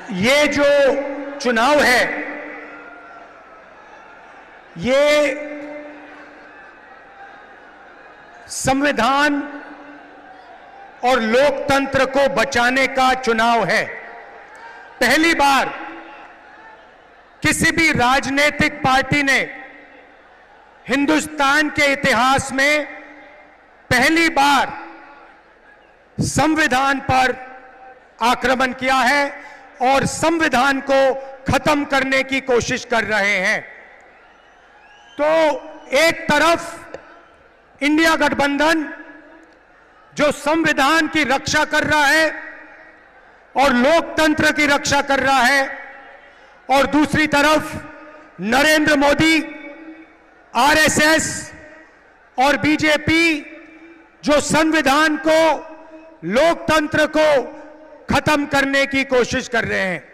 ये जो चुनाव है, ये संविधान और लोकतंत्र को बचाने का चुनाव है। पहली बार किसी भी राजनीतिक पार्टी ने हिंदुस्तान के इतिहास में पहली बार संविधान पर आक्रमण किया है और संविधान को खत्म करने की कोशिश कर रहे हैं। तो एक तरफ इंडिया गठबंधन जो संविधान की रक्षा कर रहा है और लोकतंत्र की रक्षा कर रहा है, और दूसरी तरफ नरेंद्र मोदी, आरएसएस और बीजेपी जो संविधान को, लोकतंत्र को खत्म करने की कोशिश कर रहे हैं।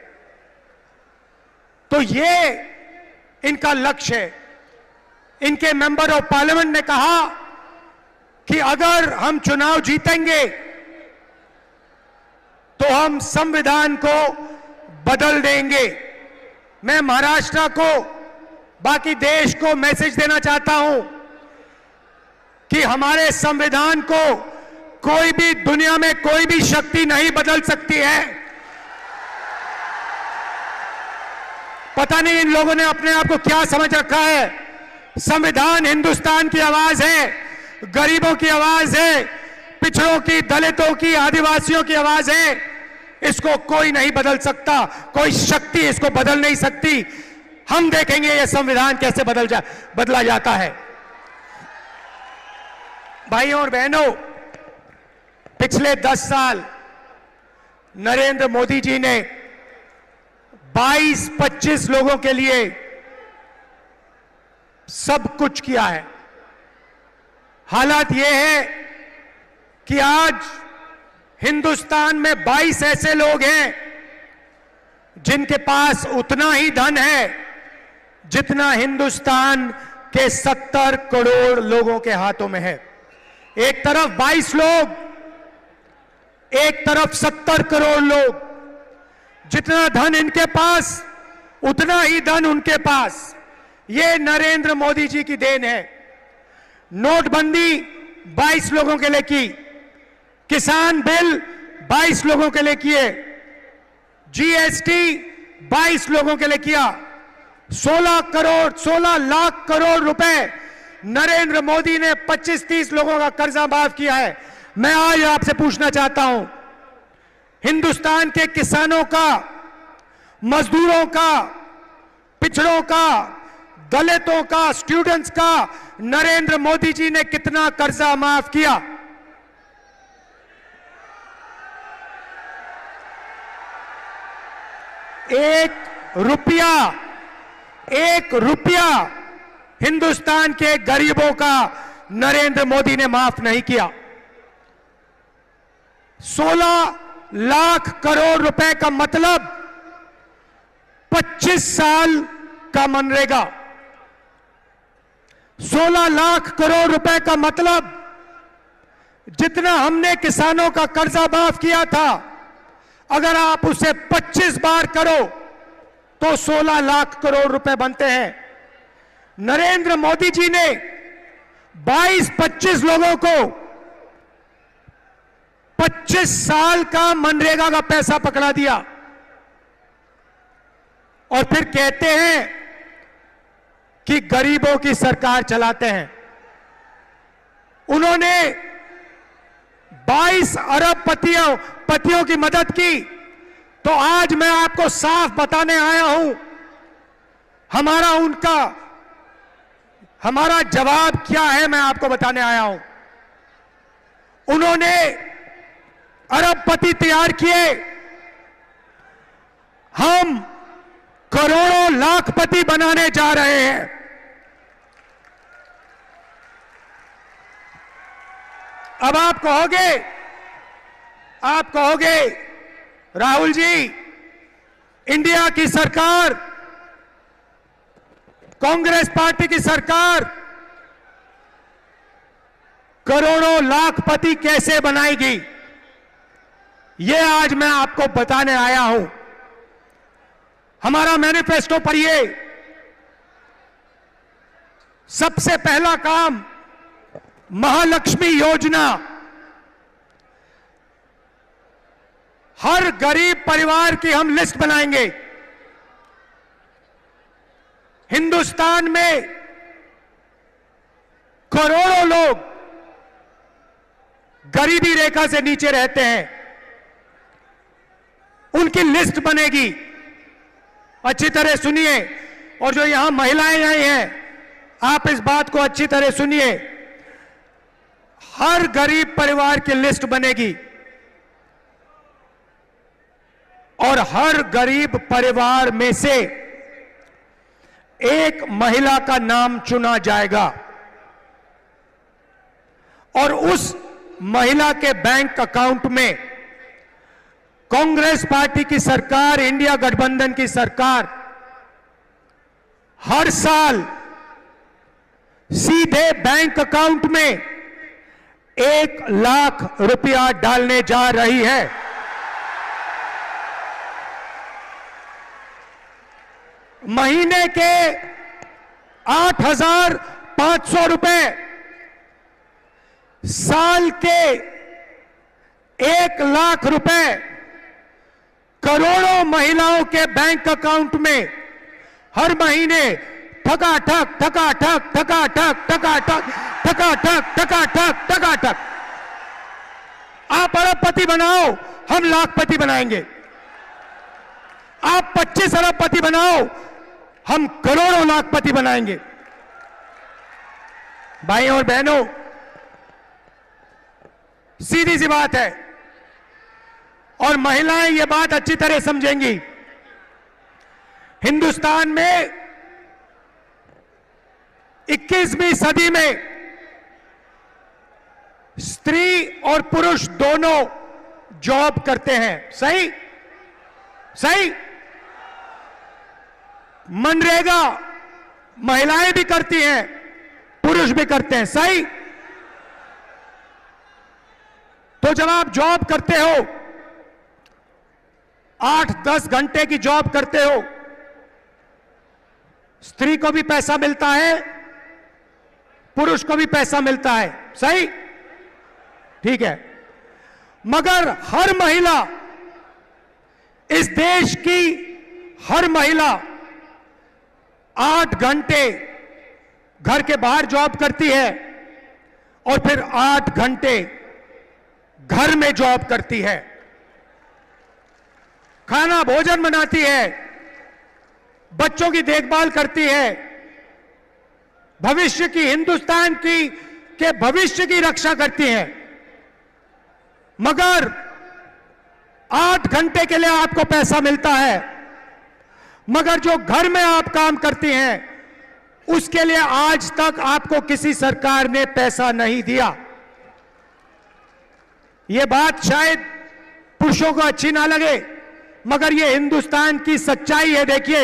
तो ये इनका लक्ष्य है। इनके मेंबर ऑफ पार्लियामेंट ने कहा कि अगर हम चुनाव जीतेंगे तो हम संविधान को बदल देंगे। मैं महाराष्ट्र को, बाकी देश को मैसेज देना चाहता हूं कि हमारे संविधान को कोई भी, दुनिया में कोई भी शक्ति नहीं बदल सकती है। पता नहीं इन लोगों ने अपने आप को क्या समझ रखा है। संविधान हिंदुस्तान की आवाज है, गरीबों की आवाज है, पिछड़ों की, दलितों की, आदिवासियों की आवाज है। इसको कोई नहीं बदल सकता, कोई शक्ति इसको बदल नहीं सकती। हम देखेंगे यह संविधान कैसे बदला जाता है। भाइयों और बहनों, पिछले 10 साल नरेंद्र मोदी जी ने 22-25 लोगों के लिए सब कुछ किया है। हालात यह है कि आज हिंदुस्तान में 22 ऐसे लोग हैं जिनके पास उतना ही धन है जितना हिंदुस्तान के 70 करोड़ लोगों के हाथों में है। एक तरफ 22 लोग, एक तरफ 70 करोड़ लोग। जितना धन इनके पास, उतना ही धन उनके पास। ये नरेंद्र मोदी जी की देन है। नोटबंदी 22 लोगों के लिए की, किसान बिल 22 लोगों के लिए किए, जीएसटी 22 लोगों के लिए किया, 16 लाख करोड़ रुपए नरेंद्र मोदी ने 25-30 लोगों का कर्जा माफ किया है। मैं आज आपसे पूछना चाहता हूं, हिंदुस्तान के किसानों का, मजदूरों का, पिछड़ों का, दलितों का, स्टूडेंट्स का नरेंद्र मोदी जी ने कितना कर्जा माफ किया? एक रुपया हिंदुस्तान के गरीबों का नरेंद्र मोदी ने माफ नहीं किया। 16 लाख करोड़ रुपए का मतलब 25 साल का मनरेगा। 16 लाख करोड़ रुपए का मतलब जितना हमने किसानों का कर्जा माफ किया था, अगर आप उसे 25 बार करो तो 16 लाख करोड़ रुपए बनते हैं। नरेंद्र मोदी जी ने 22-25 लोगों को 25 साल का मनरेगा का पैसा पकड़ा दिया और फिर कहते हैं कि गरीबों की सरकार चलाते हैं। उन्होंने 22 अरब पतियों की मदद की। तो आज मैं आपको साफ बताने आया हूं, हमारा जवाब क्या है, मैं आपको बताने आया हूं। उन्होंने अरबपति तैयार किए, हम करोड़ों लाखपति बनाने जा रहे हैं। अब आप कहोगे राहुल जी, इंडिया की सरकार, कांग्रेस पार्टी की सरकार करोड़ों लाखपति कैसे बनाएगी? यह आज मैं आपको बताने आया हूं। हमारा मैनिफेस्टो पढ़िए। सबसे पहला काम महालक्ष्मी योजना। हर गरीब परिवार की हम लिस्ट बनाएंगे। हिंदुस्तान में करोड़ों लोग गरीबी रेखा से नीचे रहते हैं, उनकी लिस्ट बनेगी। अच्छी तरह सुनिए, और जो यहां महिलाएं आई हैं, आप इस बात को अच्छी तरह सुनिए। हर गरीब परिवार की लिस्ट बनेगी और हर गरीब परिवार में से एक महिला का नाम चुना जाएगा और उस महिला के बैंक अकाउंट में कांग्रेस पार्टी की सरकार, इंडिया गठबंधन की सरकार हर साल सीधे बैंक अकाउंट में 1 लाख रुपया डालने जा रही है। महीने के 8,500 रुपए, साल के 1 लाख रुपए करोड़ों महिलाओं के बैंक अकाउंट में हर महीने ठकाठक ठकाठक ठकाठक ठकाठक ठकाठक ठकाठक ठकाठक। आप अरबपति बनाओ, हम लाखपति बनाएंगे। आप 25 अरबपति बनाओ, हम करोड़ों लाखपति बनाएंगे। भाइयों और बहनों, सीधी सी बात है और महिलाएं ये बात अच्छी तरह समझेंगी। हिंदुस्तान में 21वीं सदी में स्त्री और पुरुष दोनों जॉब करते हैं। सही सही। मनरेगा महिलाएं भी करती हैं, पुरुष भी करते हैं। सही। तो जब आप जॉब करते हो, 8-10 घंटे की जॉब करते हो, स्त्री को भी पैसा मिलता है, पुरुष को भी पैसा मिलता है। सही, ठीक है। मगर हर महिला, इस देश की हर महिला 8 घंटे घर के बाहर जॉब करती है और फिर 8 घंटे घर में जॉब करती है। खाना भोजन बनाती है, बच्चों की देखभाल करती है, भविष्य की, हिंदुस्तान की के भविष्य की रक्षा करती है। मगर 8 घंटे के लिए आपको पैसा मिलता है, मगर जो घर में आप काम करती हैं उसके लिए आज तक आपको किसी सरकार ने पैसा नहीं दिया। यह बात शायद पुरुषों को अच्छी ना लगे, मगर यह हिंदुस्तान की सच्चाई है। देखिए,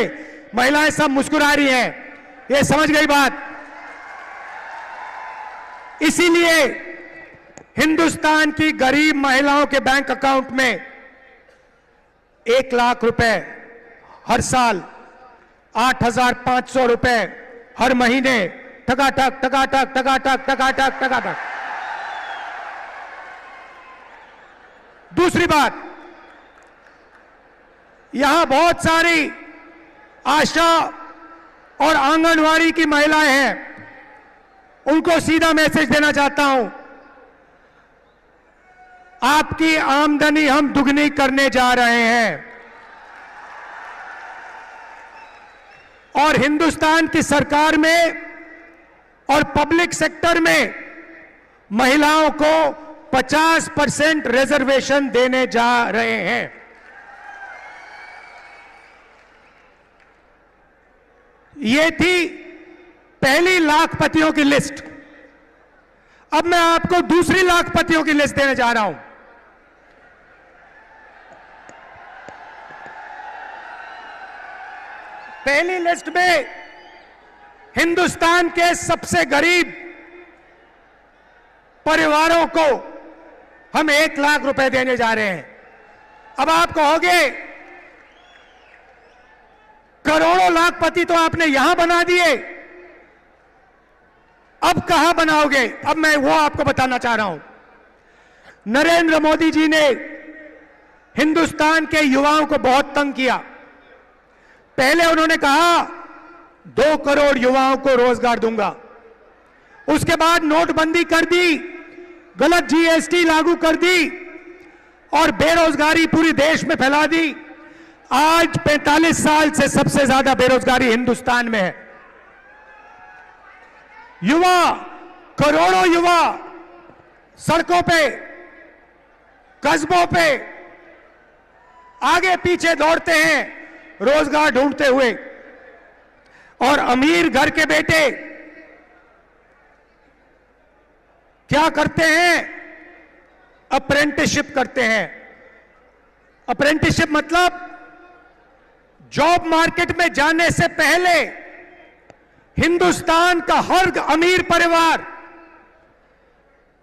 महिलाएं सब मुस्कुरा रही हैं, ये समझ गई बात। इसीलिए हिंदुस्तान की गरीब महिलाओं के बैंक अकाउंट में 1 लाख रुपए हर साल, 8,500 रुपए हर महीने, ठकाठक ठकाठक ठकाठक ठकाठक ठकाठक। दूसरी बात, यहां बहुत सारी आशा और आंगनवाड़ी की महिलाएं हैं, उनको सीधा मैसेज देना चाहता हूं, आपकी आमदनी हम दुगनी करने जा रहे हैं और हिंदुस्तान की सरकार में और पब्लिक सेक्टर में महिलाओं को 50% रिजर्वेशन देने जा रहे हैं। ये थी पहली लाखपतियों की लिस्ट। अब मैं आपको दूसरी लाखपतियों की लिस्ट देने जा रहा हूं। पहली लिस्ट में हिंदुस्तान के सबसे गरीब परिवारों को हम 1 लाख रुपए देने जा रहे हैं। अब आप कहोगे करोड़ों लाखपति तो आपने यहां बना दिए, अब कहां बनाओगे? अब मैं वो आपको बताना चाह रहा हूं। नरेंद्र मोदी जी ने हिंदुस्तान के युवाओं को बहुत तंग किया। पहले उन्होंने कहा 2 करोड़ युवाओं को रोजगार दूंगा, उसके बाद नोटबंदी कर दी, गलत जीएसटी लागू कर दी और बेरोजगारी पूरी देश में फैला दी। आज 45 साल से सबसे ज्यादा बेरोजगारी हिंदुस्तान में है। युवा, करोड़ों युवा सड़कों पे, कस्बों पे आगे पीछे दौड़ते हैं रोजगार ढूंढते हुए, और अमीर घर के बेटे क्या करते हैं? अप्रेंटिसशिप करते हैं। अप्रेंटिसशिप मतलब जॉब मार्केट में जाने से पहले हिंदुस्तान का हर अमीर परिवार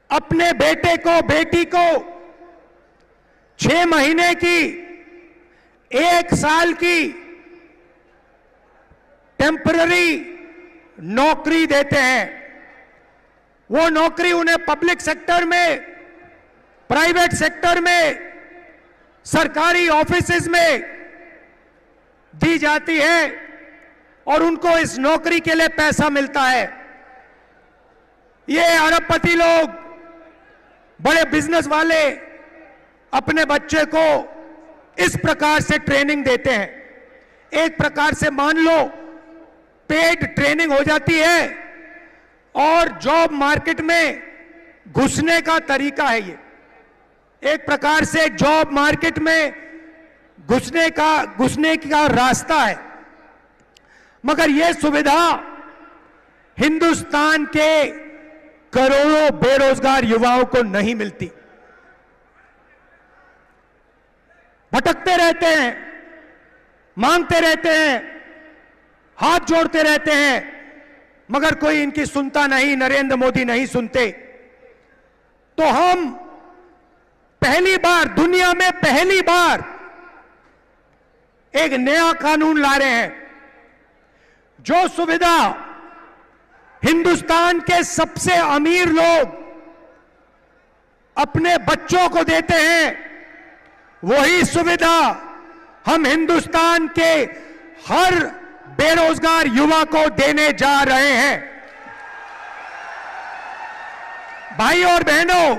अपने बेटे को, बेटी को 6 महीने की, 1 साल की टेम्पररी नौकरी देते हैं। वो नौकरी उन्हें पब्लिक सेक्टर में, प्राइवेट सेक्टर में, सरकारी ऑफिसेज में दी जाती है और उनको इस नौकरी के लिए पैसा मिलता है। ये अरबपति लोग, बड़े बिजनेस वाले अपने बच्चे को इस प्रकार से ट्रेनिंग देते हैं। एक प्रकार से मान लो पेड ट्रेनिंग हो जाती है और जॉब मार्केट में घुसने का तरीका है ये। एक प्रकार से जॉब मार्केट में घुसने का रास्ता है। मगर यह सुविधा हिंदुस्तान के करोड़ों बेरोजगार युवाओं को नहीं मिलती। भटकते रहते हैं, मांगते रहते हैं, हाथ जोड़ते रहते हैं, मगर कोई इनकी सुनता नहीं, नरेंद्र मोदी नहीं सुनते। तो हम पहली बार, दुनिया में पहली बार एक नया कानून ला रहे हैं जो सुविधा हिंदुस्तान के सबसे अमीर लोग अपने बच्चों को देते हैं, वही सुविधा हम हिंदुस्तान के हर बेरोजगार युवा को देने जा रहे हैं। भाई और बहनों,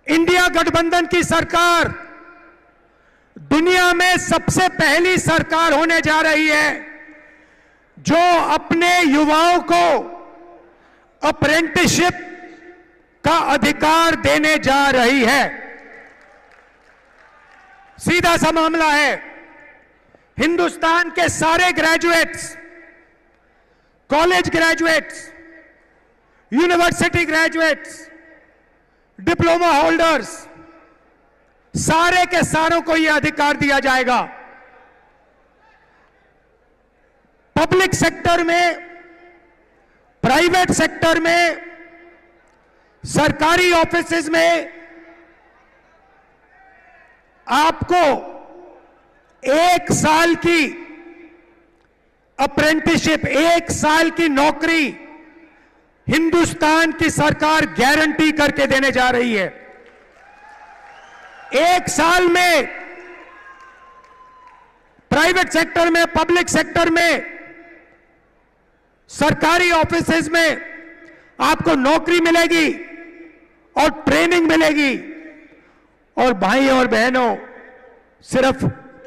इंडिया गठबंधन की सरकार दुनिया में सबसे पहली सरकार होने जा रही है जो अपने युवाओं को अप्रेंटिसशिप का अधिकार देने जा रही है। सीधा सा मामला है, हिंदुस्तान के सारे graduates, college graduates, university graduates, diploma holders, सारे के सारों को यह अधिकार दिया जाएगा। पब्लिक सेक्टर में, प्राइवेट सेक्टर में, सरकारी ऑफिसेज में आपको 1 साल की अप्रेंटिसशिप, 1 साल की नौकरी हिंदुस्तान की सरकार गारंटी करके देने जा रही है। 1 साल में प्राइवेट सेक्टर में, पब्लिक सेक्टर में, सरकारी ऑफिसेज में आपको नौकरी मिलेगी और ट्रेनिंग मिलेगी। और भाई और बहनों, सिर्फ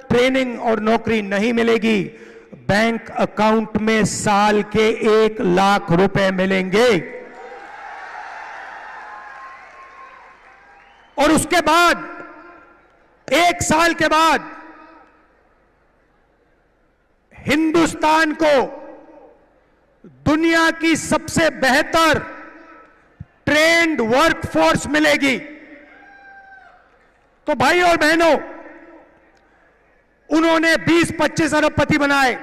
ट्रेनिंग और नौकरी नहीं मिलेगी, बैंक अकाउंट में साल के 1 लाख रुपए मिलेंगे। और उसके बाद 1 साल के बाद हिंदुस्तान को दुनिया की सबसे बेहतर ट्रेंड वर्कफोर्स मिलेगी। तो भाई और बहनों, उन्होंने 20-25 अरबपति बनाए,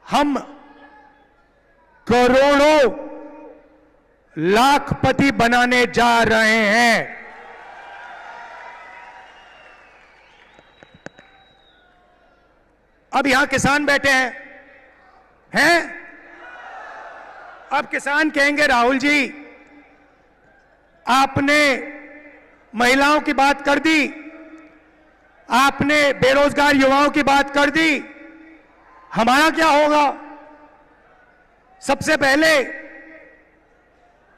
हम करोड़ों लाखपति बनाने जा रहे हैं। अब यहां किसान बैठे हैं? अब किसान कहेंगे राहुल जी आपने महिलाओं की बात कर दी, आपने बेरोजगार युवाओं की बात कर दी, हमारा क्या होगा? सबसे पहले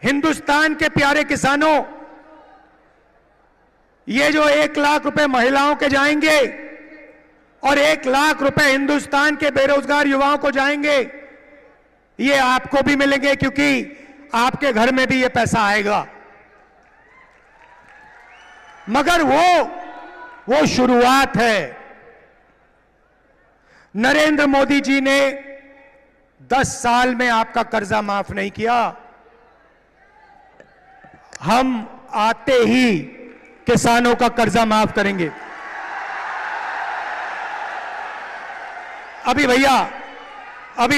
हिंदुस्तान के प्यारे किसानों, ये जो 1 लाख रुपए महिलाओं के जाएंगे और 1 लाख रुपए हिंदुस्तान के बेरोजगार युवाओं को जाएंगे, ये आपको भी मिलेंगे क्योंकि आपके घर में भी ये पैसा आएगा। मगर वो शुरुआत है। नरेंद्र मोदी जी ने 10 साल में आपका कर्जा माफ नहीं किया। हम आते ही किसानों का कर्जा माफ करेंगे। अभी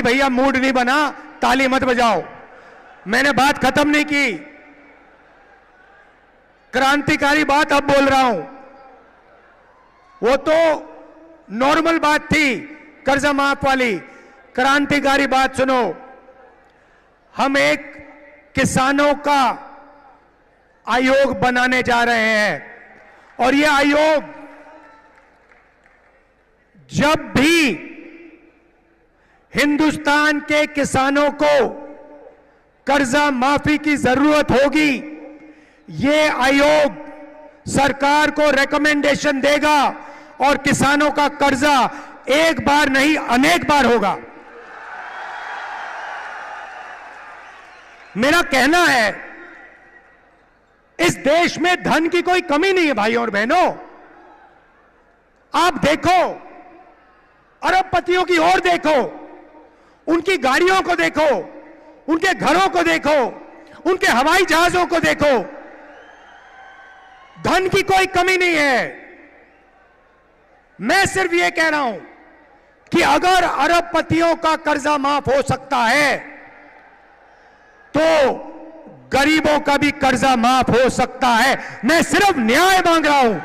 भैया मूड नहीं बना, ताली मत बजाओ, मैंने बात खत्म नहीं की। क्रांतिकारी बात अब बोल रहा हूं। वो तो नॉर्मल बात थी कर्जा माफ वाली, क्रांतिकारी बात सुनो। हम एक किसानों का आयोग बनाने जा रहे हैं और यह आयोग जब भी हिंदुस्तान के किसानों को कर्जा माफी की जरूरत होगी, यह आयोग सरकार को रिकमेंडेशन देगा और किसानों का कर्जा एक बार नहीं अनेक बार होगा। मेरा कहना है इस देश में धन की कोई कमी नहीं है भाइयों और बहनों। आप देखो, अरबपतियों की ओर देखो, उनकी गाड़ियों को देखो, उनके घरों को देखो, उनके हवाई जहाजों को देखो। धन की कोई कमी नहीं है। मैं सिर्फ यह कह रहा हूं कि अगर अरबपतियों का कर्जा माफ हो सकता है तो गरीबों का भी कर्जा माफ हो सकता है। मैं सिर्फ न्याय मांग रहा हूं।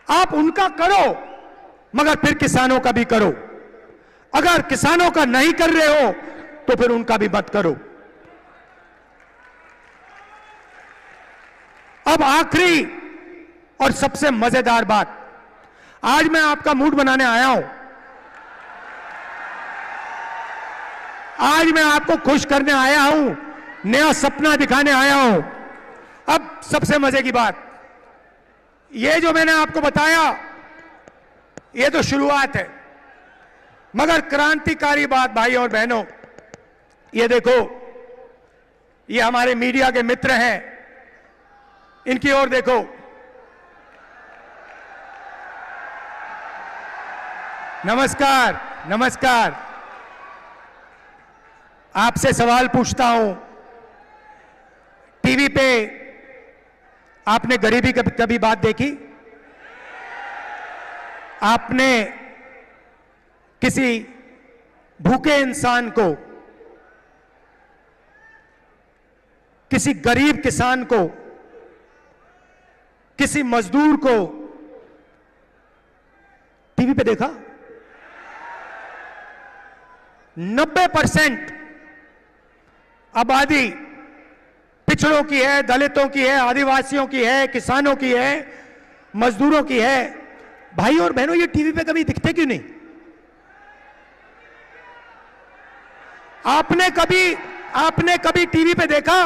आप उनका करो मगर फिर किसानों का भी करो। अगर किसानों का नहीं कर रहे हो तो फिर उनका भी मत करो। अब आखिरी और सबसे मजेदार बात, आज मैं आपका मूड बनाने आया हूं। आज मैं आपको खुश करने आया हूं, नया सपना दिखाने आया हूं। अब सबसे मजे की बात, ये जो मैंने आपको बताया ये तो शुरुआत है, मगर क्रांतिकारी बात भाइयों और बहनों, ये देखो, ये हमारे मीडिया के मित्र हैं, इनकी ओर देखो। नमस्कार, नमस्कार। आपसे सवाल पूछता हूं, टीवी पे आपने गरीबी कभी बात देखी? आपने किसी भूखे इंसान को, किसी गरीब किसान को, किसी मजदूर को टीवी पे देखा? 90% आबादी पिछड़ों की है, दलितों की है, आदिवासियों की है, किसानों की है, मजदूरों की है। भाई और बहनों, ये टीवी पे कभी दिखते क्यों नहीं? आपने कभी टीवी पे देखा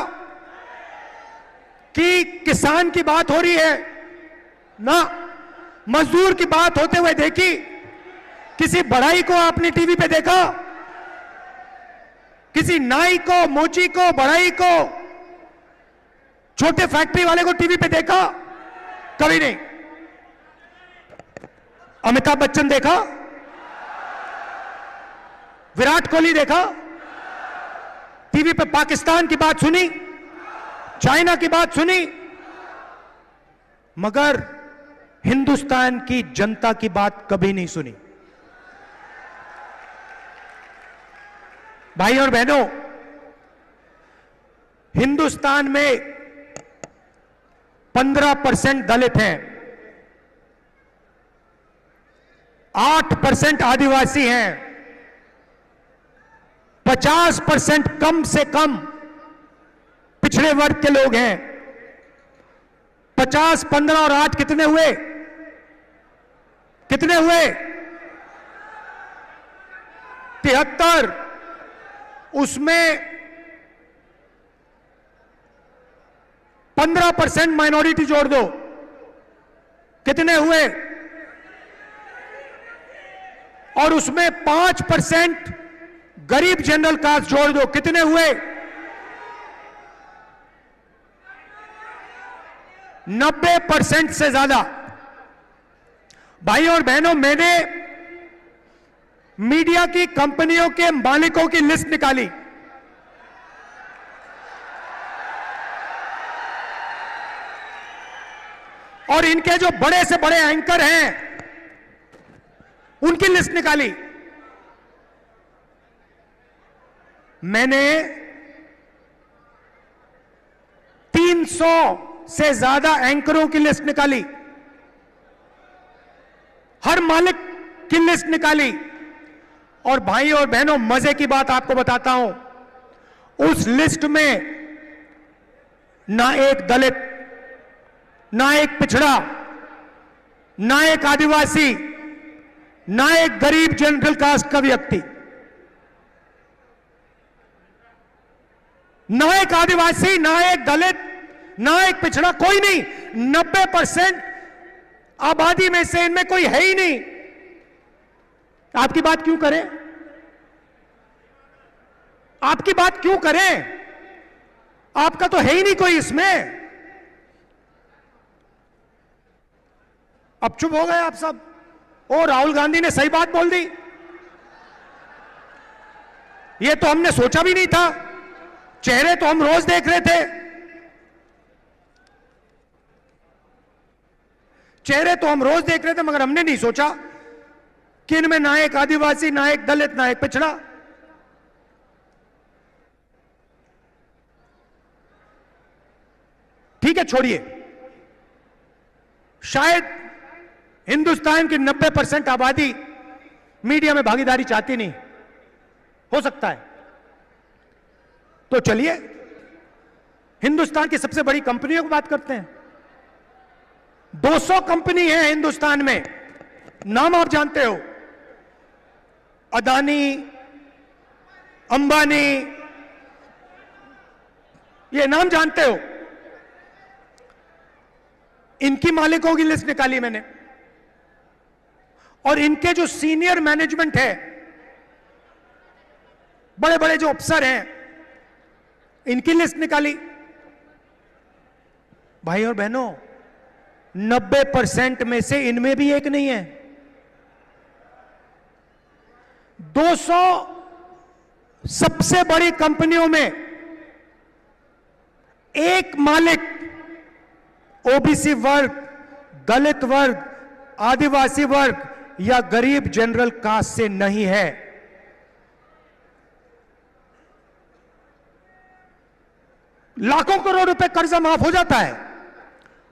कि किसान की बात हो रही है? ना। मजदूर की बात होते हुए देखी? किसी बढ़ई को आपने टीवी पे देखा? किसी नाई को, मोची को, बढ़ई को, छोटे फैक्ट्री वाले को टीवी पे देखा? कभी नहीं। अमिताभ बच्चन देखा? विराट कोहली देखा? टीवी पे पाकिस्तान की बात सुनी, चाइना की बात सुनी, मगर हिंदुस्तान की जनता की बात कभी नहीं सुनी। भाई और बहनों, हिंदुस्तान में 15% दलित हैं, 8% आदिवासी हैं, 50% कम से कम पिछड़े वर्ग के लोग हैं। 50, 15 और 8 कितने हुए? कितने हुए? 73। उसमें 15% माइनॉरिटी जोड़ दो, कितने हुए? और उसमें 5% गरीब जनरल कास्ट जोड़ दो, कितने हुए? 90% से ज्यादा। भाई और बहनों, मैंने मीडिया की कंपनियों के मालिकों की लिस्ट निकाली। और इनके जो बड़े से बड़े एंकर हैं उनकी लिस्ट निकाली। मैंने 300 से ज्यादा एंकरों की लिस्ट निकाली, हर मालिक की लिस्ट निकाली। और भाई और बहनों, मजे की बात आपको बताता हूं, उस लिस्ट में ना एक दलित, ना एक पिछड़ा, ना एक आदिवासी, ना एक गरीब जनरल कास्ट का व्यक्ति, ना एक आदिवासी, ना एक दलित, ना एक पिछड़ा, कोई नहीं। 90% आबादी में से इनमें कोई है ही नहीं। आपकी बात क्यों करें? आपकी बात क्यों करें? आपका तो है ही नहीं कोई इसमें। अब चुप हो गए आप सब। ओ, राहुल गांधी ने सही बात बोल दी, ये तो हमने सोचा भी नहीं था। चेहरे तो हम रोज देख रहे थे, चेहरे तो हम रोज देख रहे थे, मगर हमने नहीं सोचा कि इनमें ना एक आदिवासी, ना एक दलित, ना एक पिछड़ा। ठीक है, छोड़िए। शायद हिंदुस्तान की 90% आबादी मीडिया में भागीदारी चाहती नहीं, हो सकता है। तो चलिए हिंदुस्तान की सबसे बड़ी कंपनियों की बात करते हैं। 200 कंपनी है हिंदुस्तान में, नाम आप जानते हो, अदानी, अंबानी, ये नाम जानते हो। इनकी मालिकों की लिस्ट निकाली मैंने, और इनके जो सीनियर मैनेजमेंट है, बड़े बड़े जो अफसर हैं, इनकी लिस्ट निकाली। भाई और बहनों, 90% में से इनमें भी एक नहीं है। 200 सबसे बड़ी कंपनियों में एक मालिक ओबीसी वर्ग, दलित वर्ग, आदिवासी वर्ग या गरीब जनरल कास्ट से नहीं है। लाखों करोड़ रुपए कर्जा माफ हो जाता है,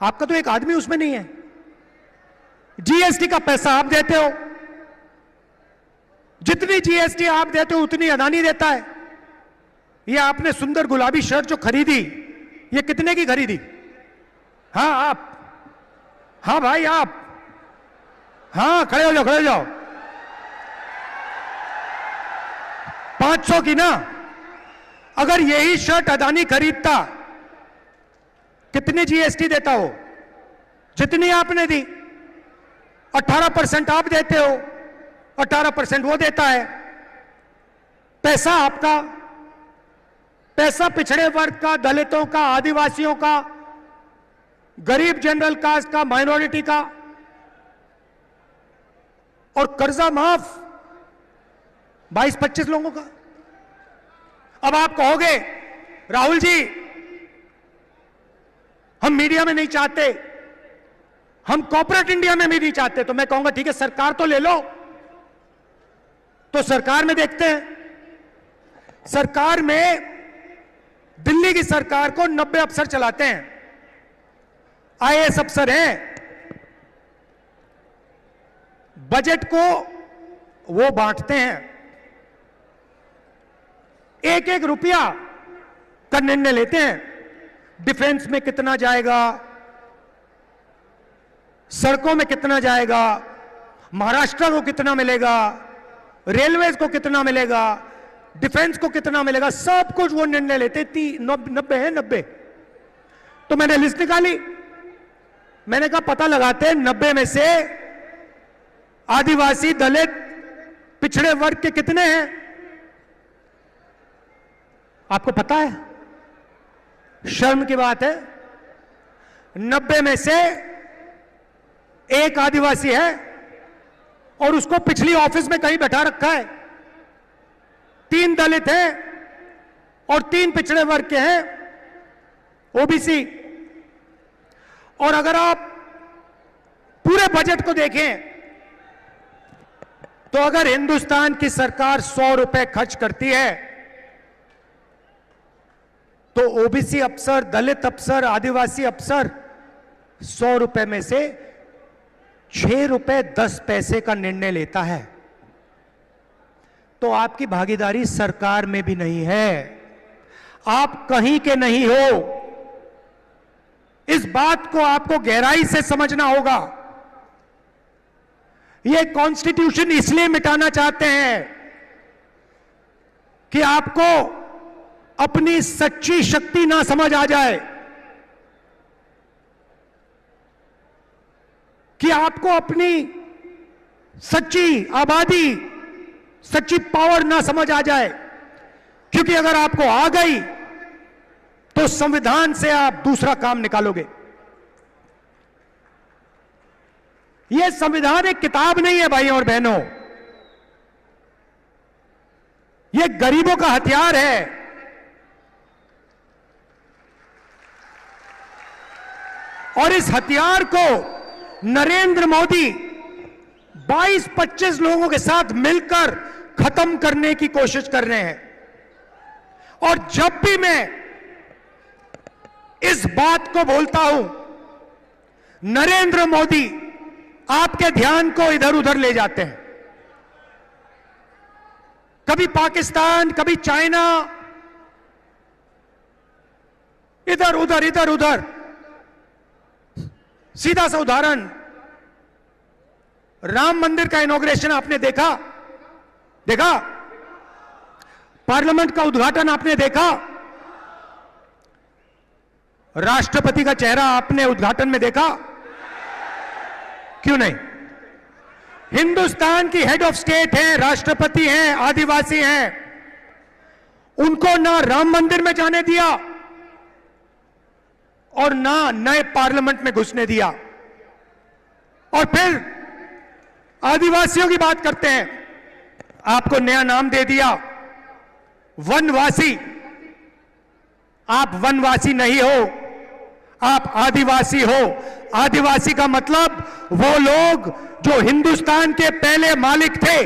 आपका तो एक आदमी उसमें नहीं है। जीएसटी का पैसा आप देते हो, जितनी जीएसटी आप देते हो उतनी अदानी देता है। ये आपने सुंदर गुलाबी शर्ट जो खरीदी, ये कितने की खरीदी? हाँ आप, हाँ भाई आप, हाँ खड़े हो जाओ, खड़े हो जाओ। 500 की ना? अगर यही शर्ट अदानी खरीदता, कितनी जीएसटी देता हो? जितनी आपने दी। 18% आप देते हो, 18% वो देता है। पैसा आपका, पैसा पिछड़े वर्ग का, दलितों का, आदिवासियों का, गरीब जनरल कास्ट का, माइनॉरिटी का, और कर्जा माफ 22-25 लोगों का। अब आप कहोगे राहुल जी हम मीडिया में नहीं चाहते, हम कॉर्पोरेट इंडिया में भी नहीं चाहते। तो मैं कहूंगा ठीक है, सरकार तो ले लो। तो सरकार में देखते हैं। सरकार में दिल्ली की सरकार को 90 अफसर चलाते हैं, आईएएस अफसर हैं। बजट को वो बांटते हैं, एक एक रुपया का निर्णय लेते हैं। डिफेंस में कितना जाएगा, सड़कों में कितना जाएगा, महाराष्ट्र को कितना मिलेगा, रेलवेज को कितना मिलेगा, डिफेंस को कितना मिलेगा, सब कुछ वो निर्णय लेते। 90 है 90। तो मैंने लिस्ट निकाली, मैंने कहा पता लगाते हैं 90 में से आदिवासी, दलित, पिछड़े वर्ग के कितने हैं। आपको पता है, शर्म की बात है, 90 में से एक आदिवासी है और उसको पिछली ऑफिस में कहीं बैठा रखा है। 3 दलित हैं और 3 पिछड़े वर्ग के हैं, ओबीसी। और अगर आप पूरे बजट को देखें तो अगर हिंदुस्तान की सरकार 100 रुपए खर्च करती है तो ओबीसी अफसर, दलित अफसर, आदिवासी अफसर 100 रुपए में से 6 रुपए 10 पैसे का निर्णय लेता है। तो आपकी भागीदारी सरकार में भी नहीं है, आप कहीं के नहीं हो। इस बात को आपको गहराई से समझना होगा। यह कॉन्स्टिट्यूशन इसलिए मिटाना चाहते हैं कि आपको अपनी सच्ची शक्ति ना समझ आ जाए, कि आपको अपनी सच्ची आबादी, सच्ची पावर ना समझ आ जाए। क्योंकि अगर आपको आ गई तो संविधान से आप दूसरा काम निकालोगे। यह संविधान एक किताब नहीं है भाइयों और बहनों, यह गरीबों का हथियार है। और इस हथियार को नरेंद्र मोदी 22-25 लोगों के साथ मिलकर खत्म करने की कोशिश कर रहे हैं। और जब भी मैं इस बात को बोलता हूं, नरेंद्र मोदी आपके ध्यान को इधर उधर ले जाते हैं। कभी पाकिस्तान, कभी चाइना, इधर उधर इधर उधर। सीधा सा उदाहरण, राम मंदिर का इनॉग्रेशन आपने देखा? पार्लियामेंट का उद्घाटन आपने देखा? राष्ट्रपति का चेहरा आपने उद्घाटन में देखा? क्यों नहीं? हिंदुस्तान की हेड ऑफ स्टेट हैं, राष्ट्रपति हैं, आदिवासी हैं, उनको ना राम मंदिर में जाने दिया और ना नए पार्लियामेंट में घुसने दिया। और फिर आदिवासियों की बात करते हैं, आपको नया नाम दे दिया, वनवासी। आप वनवासी नहीं हो, आप आदिवासी हो। आदिवासी का मतलब वो लोग जो हिंदुस्तान के पहले मालिक थे।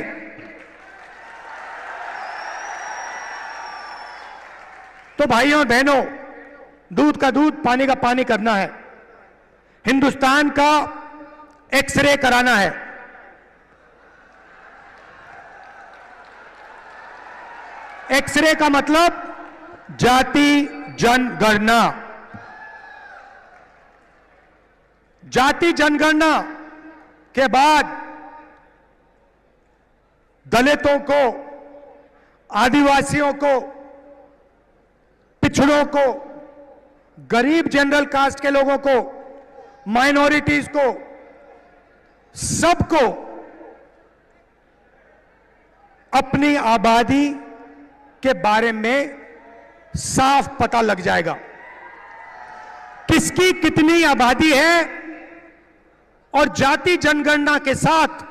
तो भाइयों और बहनों, दूध का दूध, पानी का पानी करना है। हिंदुस्तान का एक्सरे कराना है। एक्सरे का मतलब जाति जनगणना। जाति जनगणना के बाद दलितों को, आदिवासियों को, पिछड़ों को, गरीब जनरल कास्ट के लोगों को, माइनॉरिटीज को, सबको अपनी आबादी के बारे में साफ पता लग जाएगा। किसकी कितनी आबादी है। और जाति जनगणना के साथ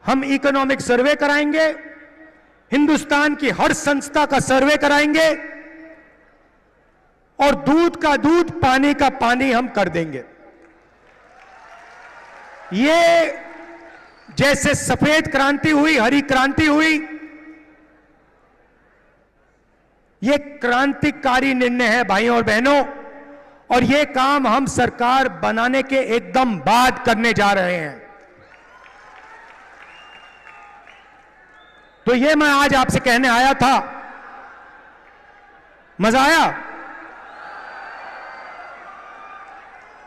हम इकोनॉमिक सर्वे कराएंगे, हिंदुस्तान की हर संस्था का सर्वे कराएंगे और दूध का दूध, पानी का पानी हम कर देंगे। ये जैसे सफेद क्रांति हुई, हरी क्रांति हुई, ये क्रांतिकारी निर्णय है भाइयों और बहनों। और ये काम हम सरकार बनाने के एकदम बाद करने जा रहे हैं। तो ये मैं आज आपसे कहने आया था। मजा आया?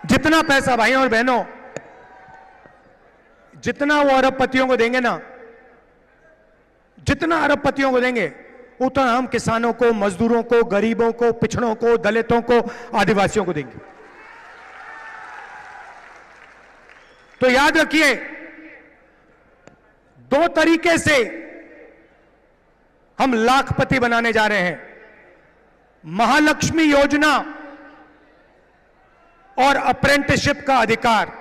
जितना पैसा भाइयों और बहनों, जितना वो अरबपतियों को देंगे ना, जितना अरबपतियों को देंगे, उतना हम किसानों को, मजदूरों को, गरीबों को, पिछड़ों को, दलितों को, आदिवासियों को देंगे। तो याद रखिए, दो तरीके से हम लाखपति बनाने जा रहे हैं। महालक्ष्मी योजना और अप्रेंटिसशिप का अधिकार।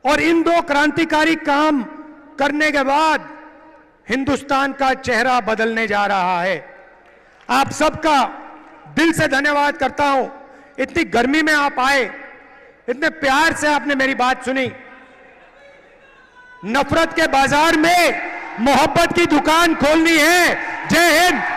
और इन दो क्रांतिकारी काम करने के बाद हिंदुस्तान का चेहरा बदलने जा रहा है। आप सबका दिल से धन्यवाद करता हूं। इतनी गर्मी में आप आए, इतने प्यार से आपने मेरी बात सुनी। नफरत के बाजार में मोहब्बत की दुकान खोलनी है। जय हिंद।